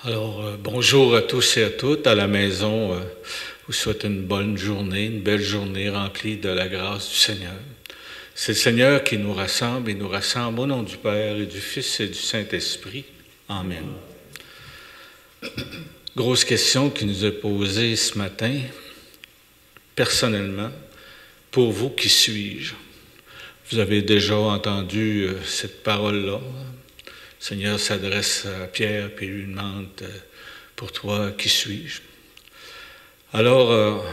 Alors, bonjour à tous et à toutes. À la maison, vous souhaite une bonne journée, une belle journée remplie de la grâce du Seigneur. C'est le Seigneur qui nous rassemble et nous rassemble au nom du Père et du Fils et du Saint-Esprit. Amen. Grosse question qui nous est posée ce matin. Personnellement, pour vous, qui suis-je? Vous avez déjà entendu cette parole-là. Le Seigneur s'adresse à Pierre et lui demande « Pour toi, qui suis-je » Alors,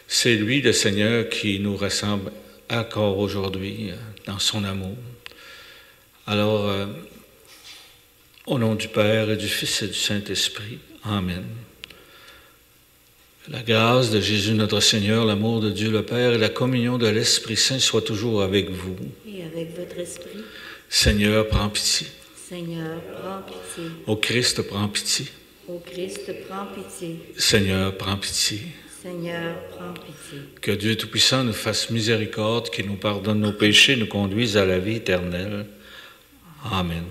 c'est lui, le Seigneur, qui nous rassemble encore aujourd'hui dans son amour. Alors, au nom du Père et du Fils et du Saint-Esprit, Amen. La grâce de Jésus notre Seigneur, l'amour de Dieu le Père et la communion de l'Esprit Saint soient toujours avec vous. Et avec votre esprit. Seigneur, prends pitié. Seigneur, prends pitié. Ô Christ, prends pitié. Ô Christ, prends pitié. Seigneur, prends pitié. Seigneur, prends pitié. Que Dieu Tout-Puissant nous fasse miséricorde, qu'il nous pardonne nos péchés, nous conduise à la vie éternelle. Amen.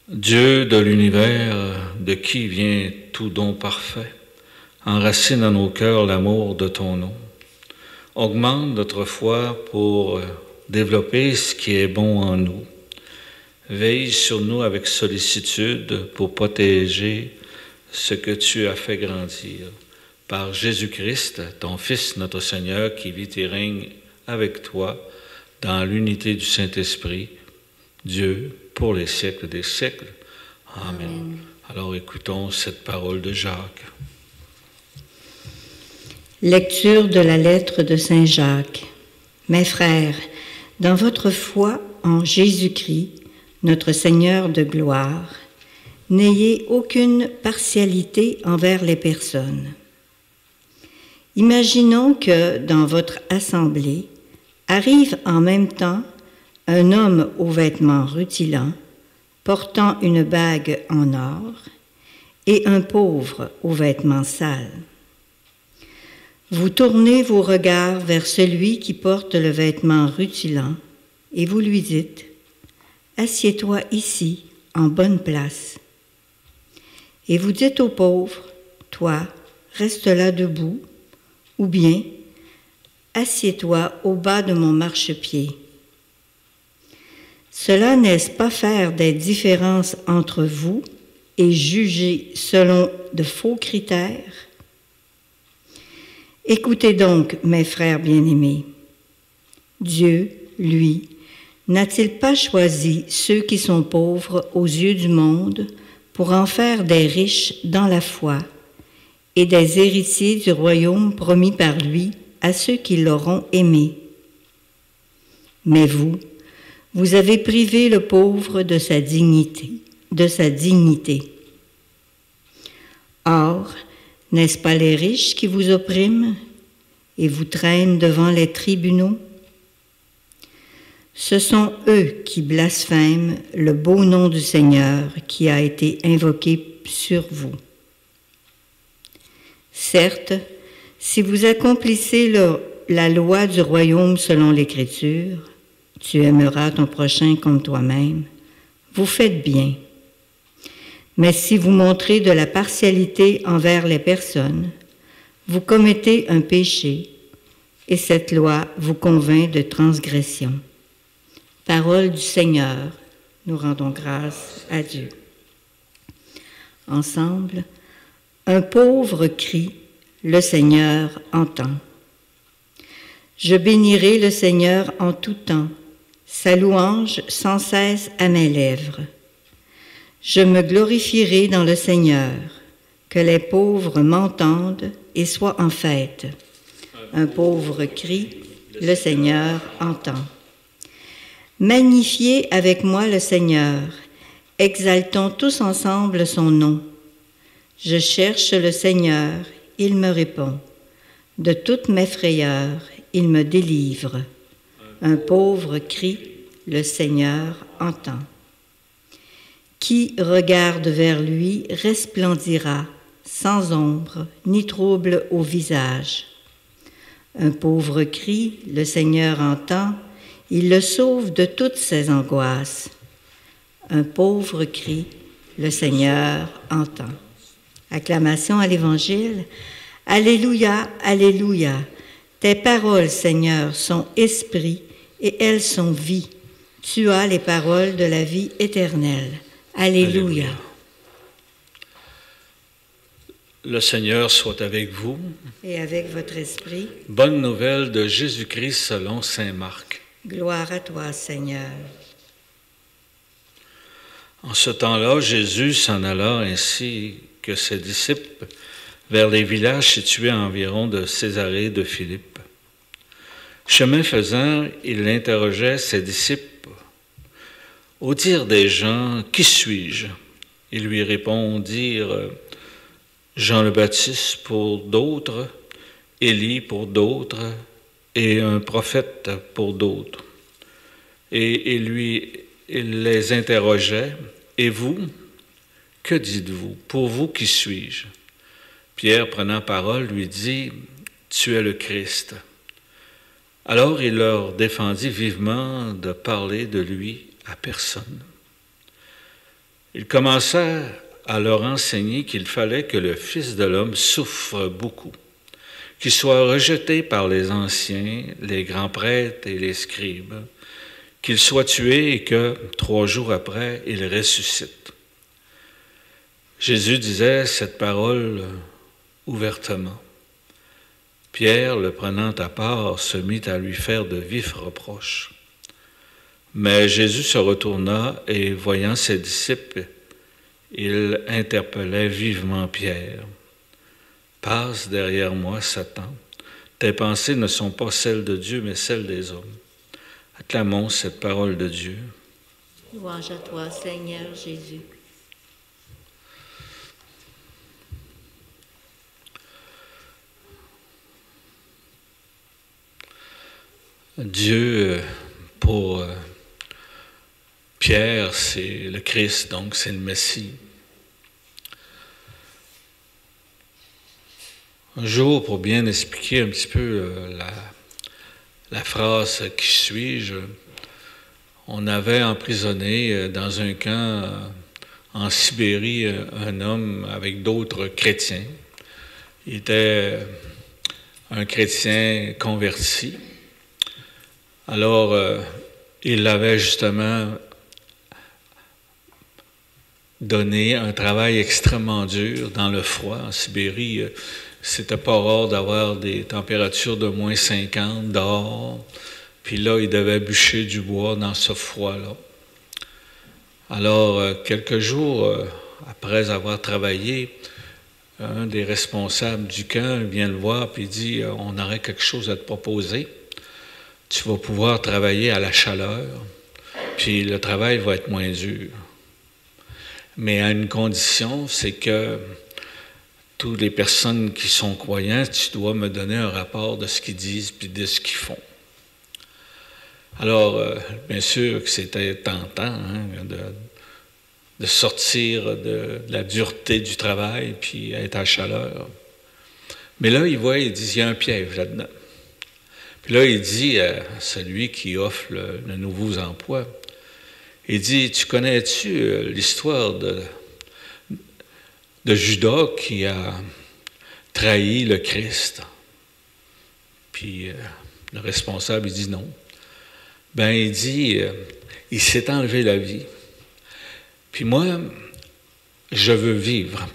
Dieu de l'univers, de qui vient tout don parfait, enracine en nos cœurs l'amour de ton nom. Augmente notre foi pour développer ce qui est bon en nous. Veille sur nous avec sollicitude pour protéger ce que tu as fait grandir. Par Jésus-Christ, ton Fils, notre Seigneur, qui vit et règne avec toi dans l'unité du Saint-Esprit, Dieu, pour les siècles des siècles. Amen. Alors écoutons cette parole de Jacques. Lecture de la lettre de Saint Jacques. Mes frères, dans votre foi en Jésus-Christ, notre Seigneur de gloire, n'ayez aucune partialité envers les personnes. Imaginons que dans votre assemblée arrive en même temps un homme aux vêtements rutilants, portant une bague en or, et un pauvre aux vêtements sales. Vous tournez vos regards vers celui qui porte le vêtement rutilant, et vous lui dites « Assieds-toi ici, en bonne place ». Et vous dites au pauvre « Toi, reste là debout », ou bien « Assieds-toi au bas de mon marchepied ». Cela n'est-ce pas faire des différences entre vous et juger selon de faux critères? Écoutez donc, mes frères bien-aimés. Dieu, lui, n'a-t-il pas choisi ceux qui sont pauvres aux yeux du monde pour en faire des riches dans la foi et des héritiers du royaume promis par lui à ceux qui l'auront aimé? Mais vous avez privé le pauvre de sa dignité. Or, n'est-ce pas les riches qui vous oppriment et vous traînent devant les tribunaux? Ce sont eux qui blasphèment le beau nom du Seigneur qui a été invoqué sur vous. Certes, si vous accomplissez la loi du royaume selon l'Écriture, tu aimeras ton prochain comme toi-même, vous faites bien. Mais si vous montrez de la partialité envers les personnes, vous commettez un péché et cette loi vous convainc de transgression. Parole du Seigneur, nous rendons grâce à Dieu. Ensemble, un pauvre crie, le Seigneur entend. Je bénirai le Seigneur en tout temps, sa louange sans cesse à mes lèvres. Je me glorifierai dans le Seigneur, que les pauvres m'entendent et soient en fête. Un pauvre crie, le Seigneur entend. Magnifiez avec moi le Seigneur, exaltons tous ensemble son nom. Je cherche le Seigneur, il me répond. De toutes mes frayeurs, il me délivre. Un pauvre crie, le Seigneur entend. Qui regarde vers lui resplendira, sans ombre ni trouble au visage. Un pauvre crie, le Seigneur entend, il le sauve de toutes ses angoisses. un pauvre cri, le Seigneur entend. Acclamation à l'Évangile. Alléluia, Alléluia. Tes paroles, Seigneur, sont esprit et elles sont vie. Tu as les paroles de la vie éternelle. Alléluia. Alléluia. Le Seigneur soit avec vous. Et avec votre esprit. Bonne nouvelle de Jésus-Christ selon saint Marc. Gloire à toi, Seigneur. En ce temps-là, Jésus s'en alla ainsi que ses disciples vers les villages situés à environ de Césarée de Philippe. Chemin faisant, il interrogeait ses disciples. « Au dire des gens, qui suis-je » Ils lui répondirent « Jean le Baptiste pour d'autres, Élie pour d'autres, et un prophète pour d'autres. » Et il les interrogeait. « Et vous, que dites-vous? Pour vous, qui suis-je? » Pierre, prenant parole, lui dit « Tu es le Christ. » Alors il leur défendit vivement de parler de lui à personne. Il commença à leur enseigner qu'il fallait que le Fils de l'homme souffre beaucoup, qu'il soit rejeté par les anciens, les grands prêtres et les scribes, qu'il soit tué et que 3 jours après, il ressuscite. Jésus disait cette parole ouvertement. Pierre, le prenant à part, se mit à lui faire de vifs reproches. Mais Jésus se retourna et, voyant ses disciples, il interpellait vivement Pierre. « Passe derrière moi, Satan. Tes pensées ne sont pas celles de Dieu, mais celles des hommes. » Acclamons cette parole de Dieu. Louange à toi, Seigneur Jésus. Dieu, pour Pierre, c'est le Christ, donc c'est le Messie. Un jour, pour bien expliquer un petit peu la phrase « Qui suis-je ?», on avait emprisonné dans un camp en Sibérie un homme avec d'autres chrétiens. Il était un chrétien converti. Alors, il avait justement donné un travail extrêmement dur dans le froid. En Sibérie, c'était pas rare d'avoir des températures de moins 50 dehors. Puis là, il devait bûcher du bois dans ce froid-là. Alors, quelques jours après avoir travaillé, un des responsables du camp vient le voir et dit « On aurait quelque chose à te proposer. Tu vas pouvoir travailler à la chaleur, puis le travail va être moins dur. Mais à une condition, c'est que toutes les personnes qui sont croyantes, tu dois me donner un rapport de ce qu'ils disent puis de ce qu'ils font. » Alors, bien sûr que c'était tentant de sortir de la dureté du travail puis être à la chaleur. Mais là, il voit, il dit, il y a un piège là-dedans. Puis là, il dit à celui qui offre le nouveau emploi, il dit, tu connais-tu l'histoire de Judas qui a trahi le Christ? Puis le responsable, il dit non. Ben, il dit, il s'est enlevé la vie. Puis moi, je veux vivre.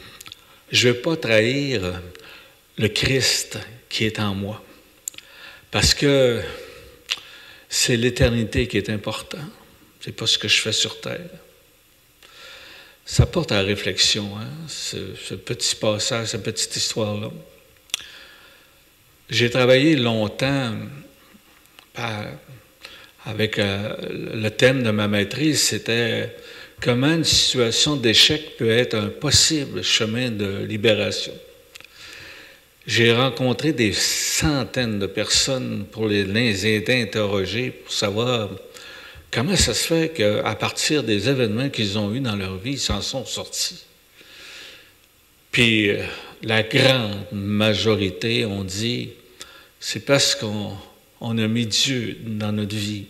Je ne veux pas trahir le Christ qui est en moi. Parce que c'est l'éternité qui est important. C'est pas ce que je fais sur terre. Ça porte à la réflexion, ce petit passage, cette petite histoire-là. J'ai travaillé longtemps avec le thème de ma maîtrise, c'était comment une situation d'échec peut être un possible chemin de libération. J'ai rencontré des centaines de personnes pour les interroger, pour savoir comment ça se fait qu'à partir des événements qu'ils ont eus dans leur vie, ils s'en sont sortis. Puis la grande majorité ont dit, c'est parce qu'on a mis Dieu dans notre vie.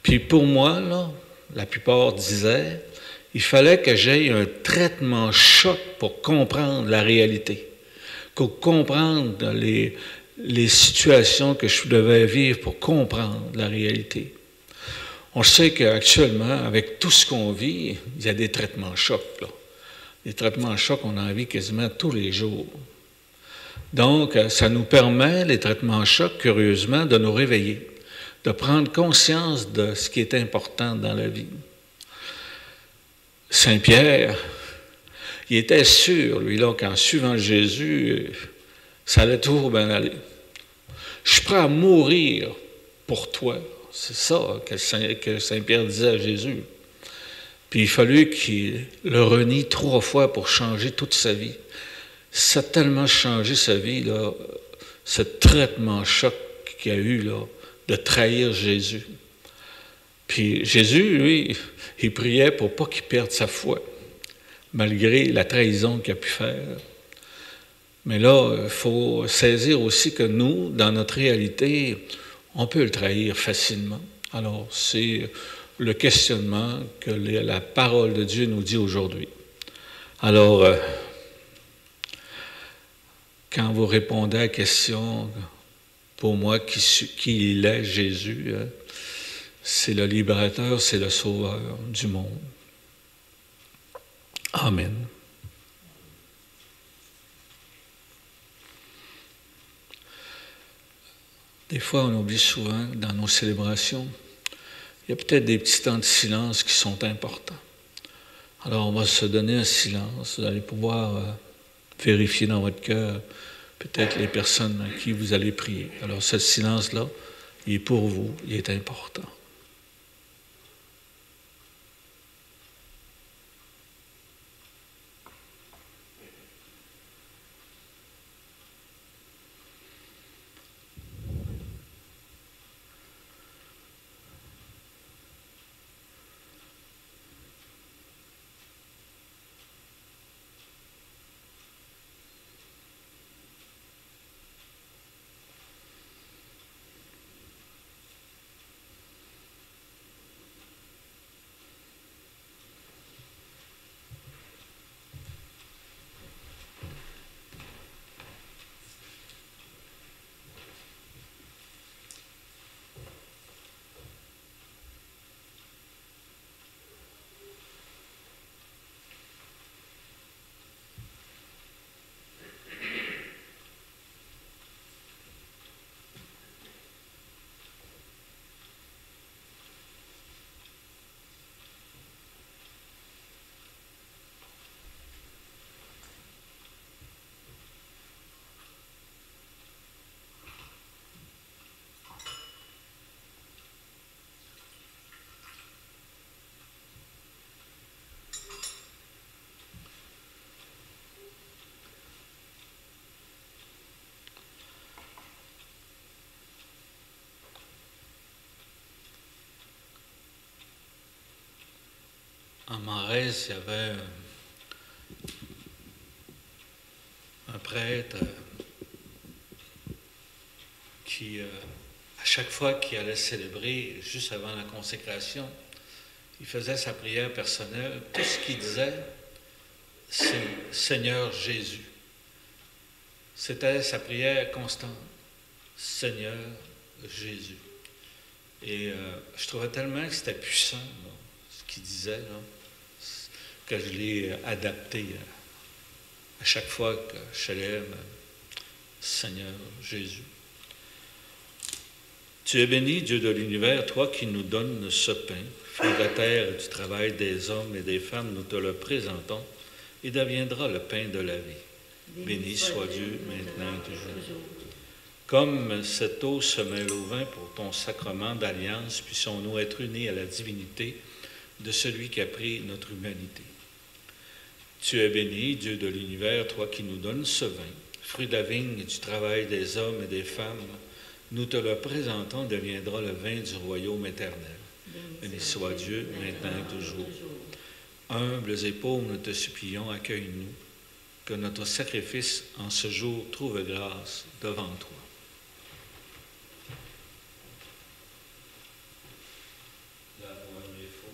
Puis pour moi, là, la plupart disaient, il fallait que j'aie un traitement choc pour comprendre la réalité, pour comprendre les situations que je devais vivre pour comprendre la réalité. On sait qu'actuellement, avec tout ce qu'on vit, il y a des traitements chocs, là. Des traitements chocs, on en vit quasiment tous les jours. Donc, ça nous permet, les traitements chocs, curieusement, de nous réveiller, de prendre conscience de ce qui est important dans la vie. Saint Pierre, il était sûr, lui, là, qu'en suivant Jésus, ça allait toujours bien aller. Je suis prêt à mourir pour toi. C'est ça que Saint Pierre disait à Jésus. Puis il fallut qu'il le renie 3 fois pour changer toute sa vie. Ça a tellement changé sa vie, là, ce traitement choc qu'il a eu, là, de trahir Jésus. Puis Jésus, lui, il priait pour pas qu'il perde sa foi, malgré la trahison qu'il a pu faire. Mais là, il faut saisir aussi que nous, dans notre réalité, on peut le trahir facilement. Alors, c'est le questionnement que la parole de Dieu nous dit aujourd'hui. Alors, quand vous répondez à la question, pour moi, qui il est, Jésus, c'est le libérateur, c'est le sauveur du monde. Amen. Des fois, on oublie souvent dans nos célébrations, il y a peut-être des petits temps de silence qui sont importants. Alors, on va se donner un silence. Vous allez pouvoir vérifier dans votre cœur peut-être les personnes à qui vous allez prier. Alors, ce silence-là, il est pour vous, il est important. En Marèze, il y avait un prêtre qui, à chaque fois qu'il allait célébrer, juste avant la consécration, il faisait sa prière personnelle. Tout ce qu'il disait, c'est « Seigneur Jésus ». C'était sa prière constante. « Seigneur Jésus ». Et je trouvais tellement que c'était puissant, là, ce qu'il disait, là, que je l'ai adapté à chaque fois que je célèbre Seigneur Jésus. Tu es béni, Dieu de l'univers, toi qui nous donnes ce pain, fruit de la terre et du travail des hommes et des femmes, nous te le présentons, et deviendra le pain de la vie. Béni soit Dieu, maintenant et toujours. Comme cette eau se mêle au vin pour ton sacrement d'alliance, puissions-nous être unis à la divinité de celui qui a pris notre humanité. Tu es béni, Dieu de l'univers, toi qui nous donnes ce vin, fruit de la vigne et du travail des hommes et des femmes, nous te le présentons, deviendra le vin du royaume éternel. Béni soit Dieu, maintenant et toujours. Humbles et pauvres, nous te supplions, accueille-nous, que notre sacrifice en ce jour trouve grâce devant toi. La voix des faux,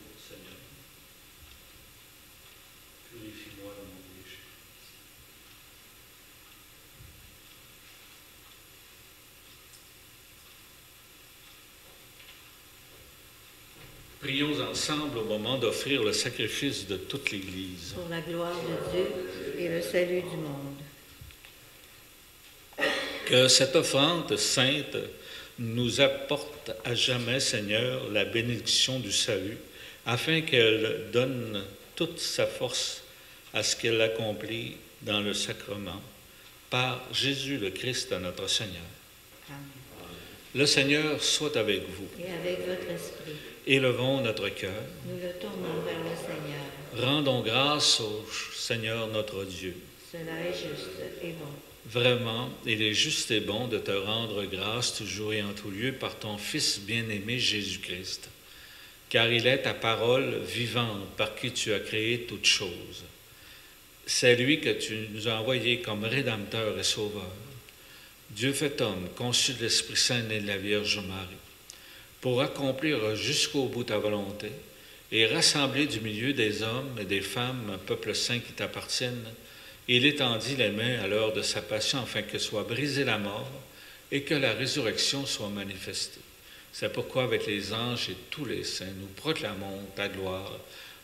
Prions ensemble au moment d'offrir le sacrifice de toute l'Église. Pour la gloire de Dieu et le salut du monde. Que cette offrande sainte nous apporte à jamais, Seigneur, la bénédiction du salut, afin qu'elle donne toute sa force à ce qu'elle accomplit dans le sacrement, par Jésus le Christ, notre Seigneur. Amen. Le Seigneur soit avec vous. Et avec votre esprit. Élevons notre cœur. Nous le tournons vers le Seigneur. Rendons grâce au Seigneur notre Dieu. Cela est juste et bon. Vraiment, il est juste et bon de te rendre grâce toujours et en tout lieu par ton Fils bien-aimé Jésus-Christ, car il est ta parole vivante par qui tu as créé toutes choses. C'est lui que tu nous as envoyé comme Rédempteur et Sauveur. Dieu fait homme, conçu de l'Esprit Saint né de la Vierge Marie, pour accomplir jusqu'au bout ta volonté et rassembler du milieu des hommes et des femmes un peuple saint qui t'appartienne. Il étendit les mains à l'heure de sa passion afin que soit brisée la mort et que la résurrection soit manifestée. C'est pourquoi avec les anges et tous les saints, nous proclamons ta gloire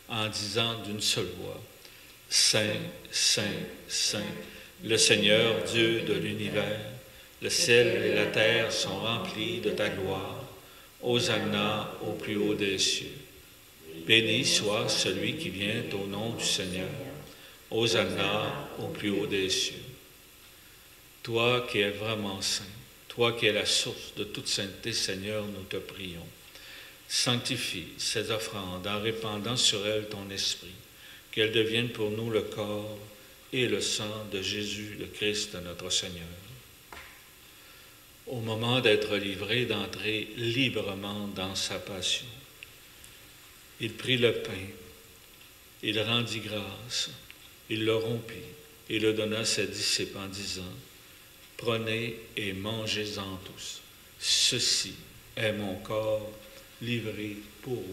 en disant d'une seule voix, Saint, Saint, Saint, le Seigneur Dieu de l'univers, le ciel et la terre sont remplis de ta gloire. Hosanna au plus haut des cieux. Béni soit celui qui vient au nom du Seigneur. Hosanna au plus haut des cieux. Toi qui es vraiment saint, toi qui es la source de toute sainteté, Seigneur, nous te prions. Sanctifie ces offrandes en répandant sur elles ton esprit, qu'elles deviennent pour nous le corps et le sang de Jésus, le Christ, notre Seigneur. Au moment d'être livré, d'entrer librement dans sa passion, il prit le pain, il rendit grâce, il le rompit et le donna à ses disciples en disant, « Prenez et mangez-en tous. Ceci est mon corps livré pour vous. »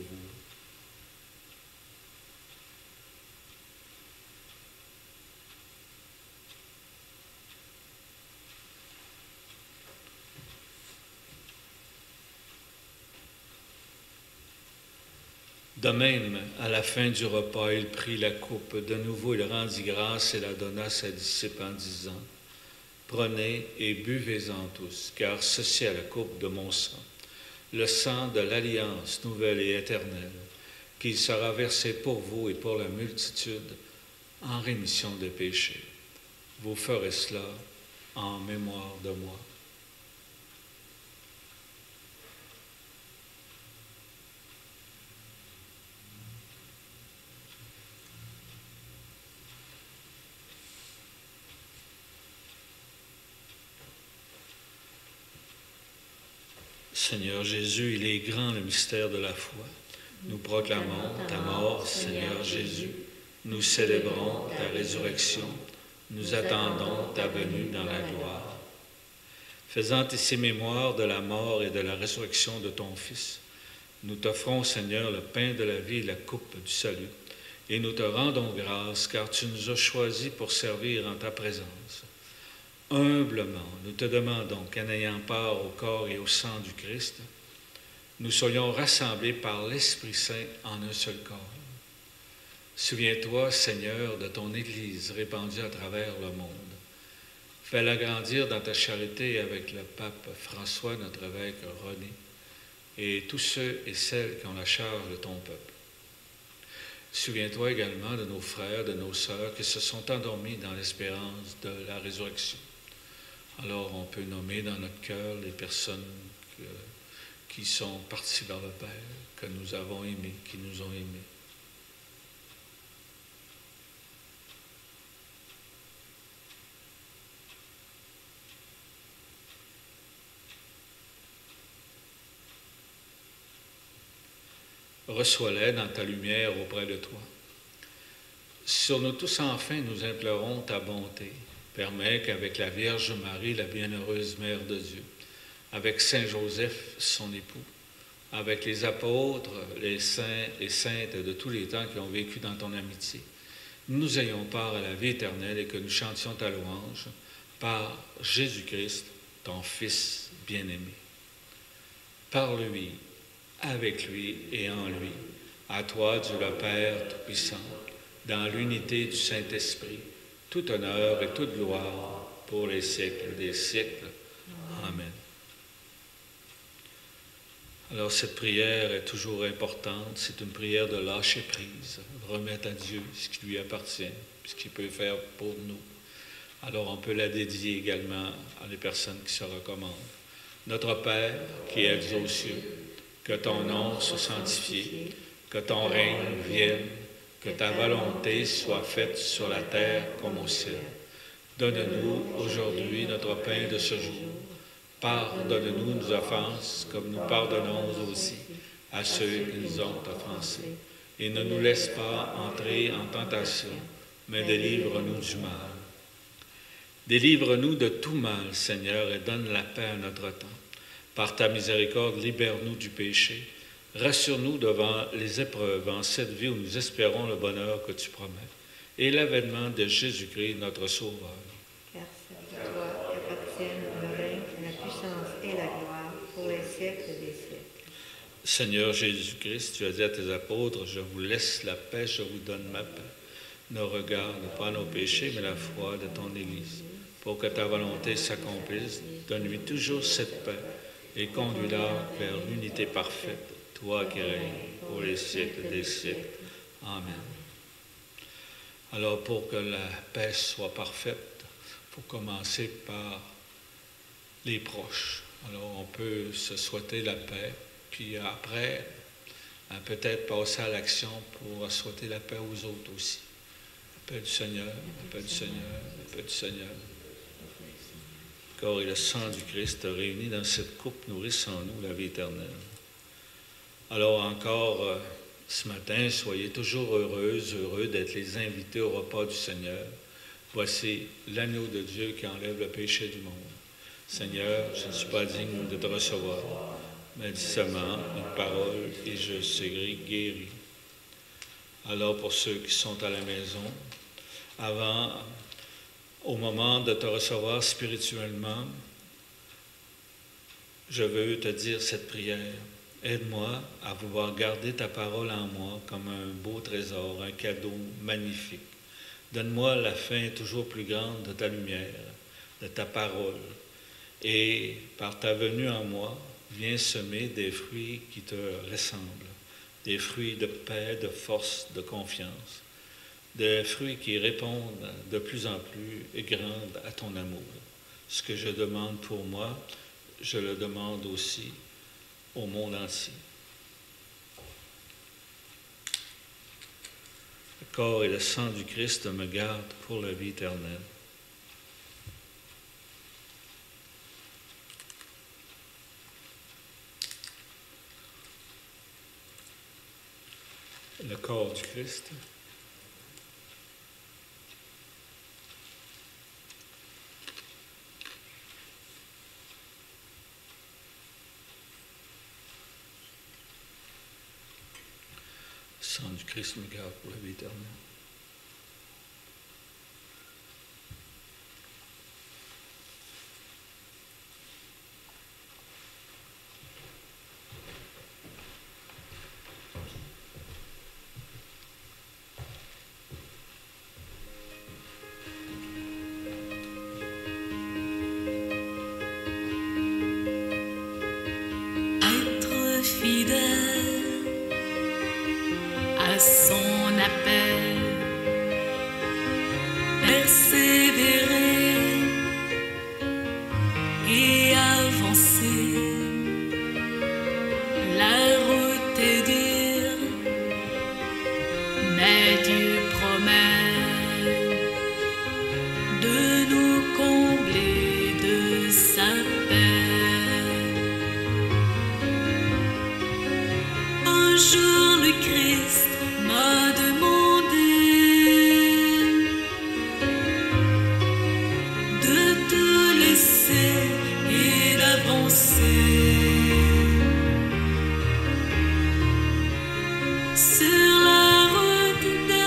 De même, à la fin du repas, il prit la coupe. De nouveau, il rendit grâce et la donna à ses disciples en disant, « Prenez et buvez-en tous, car ceci est la coupe de mon sang, le sang de l'alliance nouvelle et éternelle, qui sera versé pour vous et pour la multitude en rémission des péchés. Vous ferez cela en mémoire de moi. » Seigneur Jésus, il est grand le mystère de la foi. Nous proclamons ta mort, Seigneur Jésus. Nous célébrons ta résurrection. Nous attendons ta venue dans la gloire. Faisant ici mémoire de la mort et de la résurrection de ton Fils, nous t'offrons, Seigneur, le pain de la vie et la coupe du salut. Et nous te rendons grâce, car tu nous as choisis pour servir en ta présence. Humblement, nous te demandons qu'en ayant part au corps et au sang du Christ, nous soyons rassemblés par l'Esprit Saint en un seul corps. Souviens-toi, Seigneur, de ton Église répandue à travers le monde. Fais-la grandir dans ta charité avec le pape François, notre évêque René, et tous ceux et celles qui ont la charge de ton peuple. Souviens-toi également de nos frères, de nos sœurs qui se sont endormis dans l'espérance de la résurrection. Alors on peut nommer dans notre cœur les personnes qui sont parties vers le Père, que nous avons aimées, qui nous ont aimés. Reçois-les dans ta lumière auprès de toi. Sur nous tous enfin, nous implorons ta bonté. Permets qu'avec la Vierge Marie, la bienheureuse Mère de Dieu, avec Saint Joseph, son époux, avec les apôtres, les saints et saintes de tous les temps qui ont vécu dans ton amitié, nous ayons part à la vie éternelle et que nous chantions ta louange par Jésus-Christ, ton Fils bien-aimé. Par lui, avec lui et en lui. À toi, Dieu le Père Tout-Puissant, dans l'unité du Saint-Esprit, tout honneur et toute gloire pour les siècles des siècles. Amen. Alors cette prière est toujours importante, c'est une prière de lâcher prise, remettre à Dieu ce qui lui appartient, ce qu'il peut faire pour nous. Alors on peut la dédier également à les personnes qui se recommandent. Notre Père qui es aux cieux, que ton nom soit sanctifié, que ton règne vienne, que ta volonté soit faite sur la terre comme au ciel. Donne-nous aujourd'hui notre pain de ce jour. Pardonne-nous nos offenses, comme nous pardonnons aussi à ceux qui nous ont offensés. Et ne nous laisse pas entrer en tentation, mais délivre-nous du mal. Délivre-nous de tout mal, Seigneur, et donne la paix à notre temps. Par ta miséricorde, libère-nous du péché. Rassure-nous devant les épreuves en cette vie où nous espérons le bonheur que tu promets. Et l'avènement de Jésus-Christ, notre Sauveur. Car c'est à toi qu'appartiennent le règne, la puissance et la gloire pour les siècles des siècles. Seigneur Jésus-Christ, tu as dit à tes apôtres, je vous laisse la paix, je vous donne ma paix. Ne regarde pas nos péchés, mais la foi de ton Église. Pour que ta volonté s'accomplisse, donne-lui toujours cette paix et conduis-la vers l'unité parfaite, toi qui règnes pour les siècles des siècles. Amen. Alors, pour que la paix soit parfaite, il faut commencer par les proches. Alors, on peut se souhaiter la paix, puis après, peut-être passer à l'action pour souhaiter la paix aux autres aussi. La paix du Seigneur, la paix du Seigneur, la paix du Seigneur. Le corps et le sang du Christ réunis dans cette coupe nourrissent en nous la vie éternelle. Alors encore, ce matin, soyez toujours heureux d'être les invités au repas du Seigneur. Voici l'agneau de Dieu qui enlève le péché du monde. Seigneur, je ne suis pas digne de te recevoir, mais dis seulement une parole et je serai guéri. Alors pour ceux qui sont à la maison, au moment de te recevoir spirituellement, je veux te dire cette prière. Aide-moi à pouvoir garder ta parole en moi comme un beau trésor, un cadeau magnifique. Donne-moi la fin toujours plus grande de ta lumière, de ta parole. Et par ta venue en moi, viens semer des fruits qui te ressemblent, des fruits de paix, de force, de confiance, des fruits qui répondent de plus en plus grande à ton amour. Ce que je demande pour moi, je le demande aussi au monde entier. Le corps et le sang du Christ me gardent pour la vie éternelle. Le corps du Christ. Le sang du Christ me garde pour la vie éternelle. Être fidèle à son appel, persévérer et avancer. La route est dure, mais Dieu promet de nous combler de sa paix. Un jour le Christ m'a demandé de te laisser et d'avancer sur la route de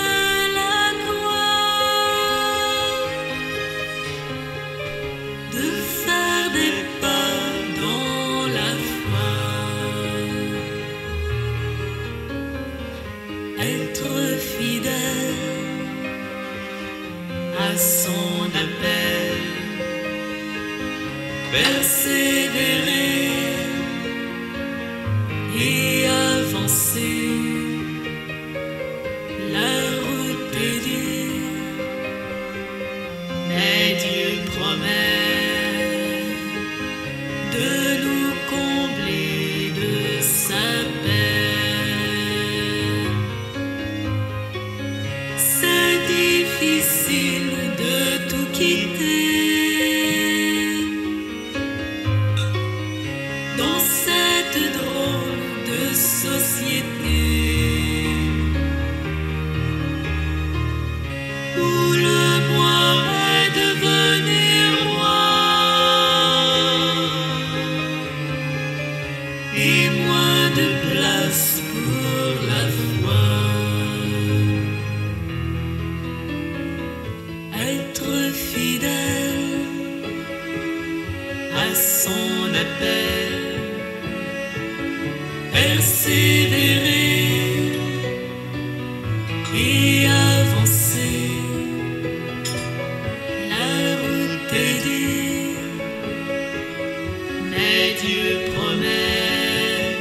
à son appel. Persévérer et avancer, la route est dure, mais Dieu promet de nous combler de sa paix. C'est difficile de tout quitter dans cette drôle de société où le moi est devenu roi et moins de place pour la foi. Être fidèle à son appel, persévérer et avancer, la route est dure, mais Dieu promet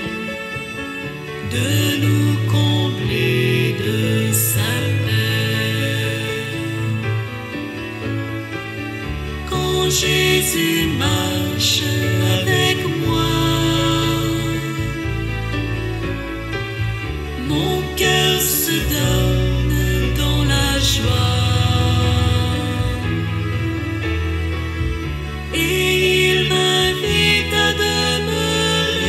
de nous combler de sa paix. Quand Jésus marche avec moi, mon cœur se donne dans la joie et il m'invite à demeurer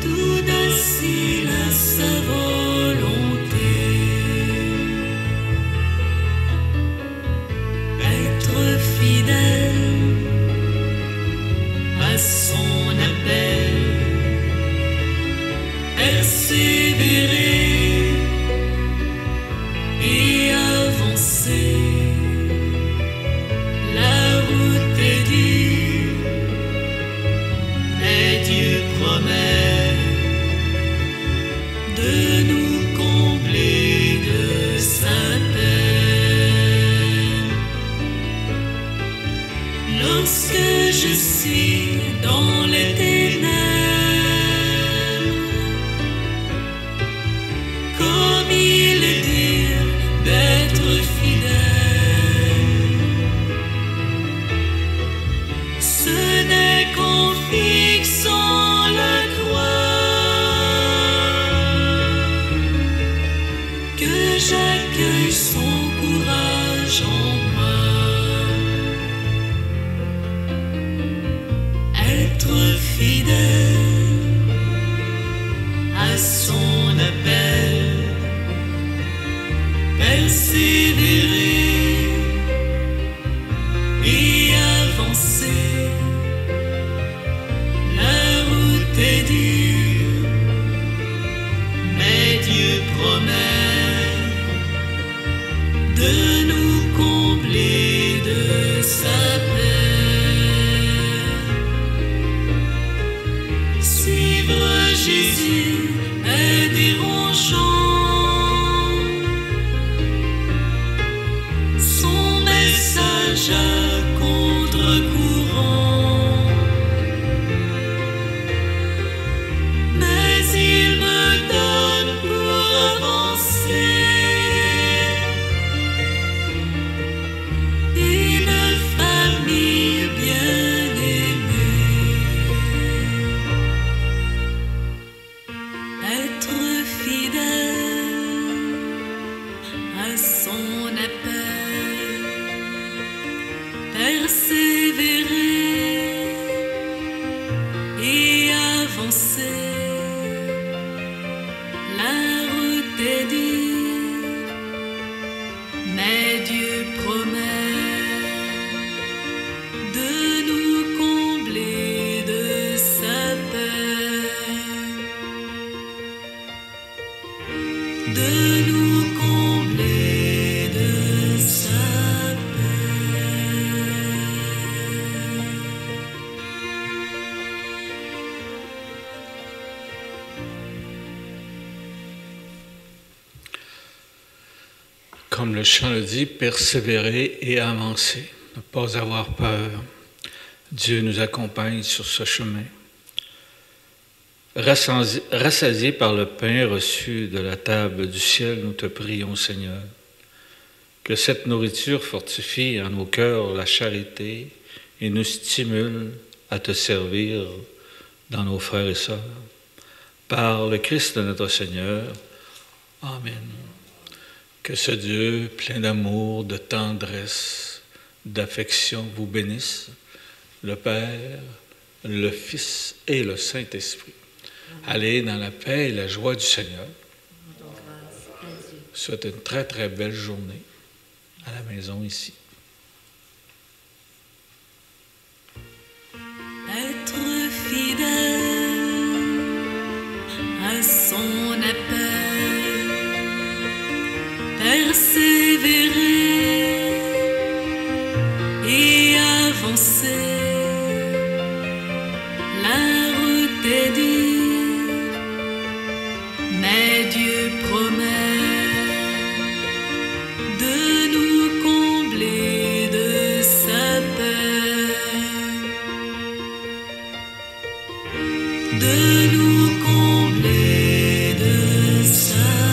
tout docile à sa volonté. Être fidèle à son appel, persévérer et avancer, la route est dure, mais Dieu promet de nous combler de sa paix. Lorsque je suis dans les ténèbres, comme il est dur d'être fidèle, ce n'est qu'en fixant la croix que j'accueille son courage en moi. Être fidèle à son appel, persévérer et avancer, la route est dure, mais Dieu promet de nous combler de sa paix. Suivre Jésus est dérangeant, son message à contre-courant, mais il me donne pour avancer une famille bien-aimée. Être fidèle à son appel, persévérer et avancer, la route est dure, mais Dieu promet de nous combler de sa paix, de nous combler de sa paix. comme le chant le dit, persévérer et avancer, ne pas avoir peur. Dieu nous accompagne sur ce chemin. Rassasiés par le pain reçu de la table du ciel, nous te prions, Seigneur, que cette nourriture fortifie en nos cœurs la charité et nous stimule à te servir dans nos frères et sœurs. Par le Christ de notre Seigneur. Amen. Que ce Dieu, plein d'amour, de tendresse, d'affection, vous bénisse, le Père, le Fils et le Saint-Esprit. Allez dans la paix et la joie du Seigneur. Souhaite une très, très belle journée à la maison ici. Être fidèle à son appel, persévérer et avancer, la route est dure, mais Dieu promet de nous combler de sa paix, de nous combler de sa paix.